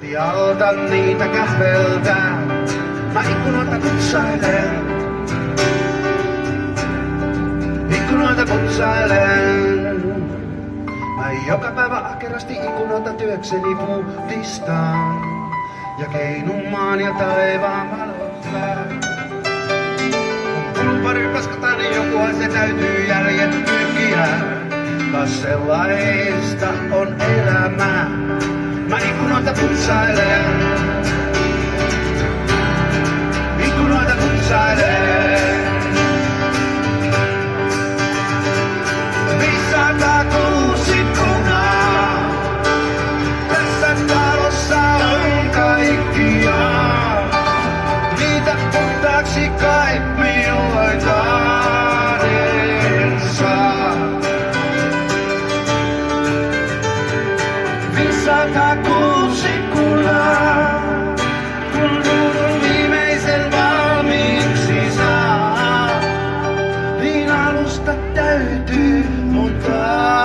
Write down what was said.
Lattialta niitä kähveltää, mä ikkunoita kutsailen. Ikkunoita kutsailen. Mä joka päivä ahkerasti ikkunoita työkseni puhdistaan ja keinumaan ja taivaan valottaa. Kun kulupari paskataan, niin jokuhan se täytyy jäljet pyyhkiä. Kas sellaista on elämä. Mä ikkunoita putsailen. Ikkunoita putsailen. Missä tää kuusikkona? Tässä talossa on kaikkia. Niitä puhtaaksi kai milloinkaan en saa. Missä tää kuusikkona? Kun ruudun viimeisen valmiiksi saa, niin alusta täytyy muuttaa.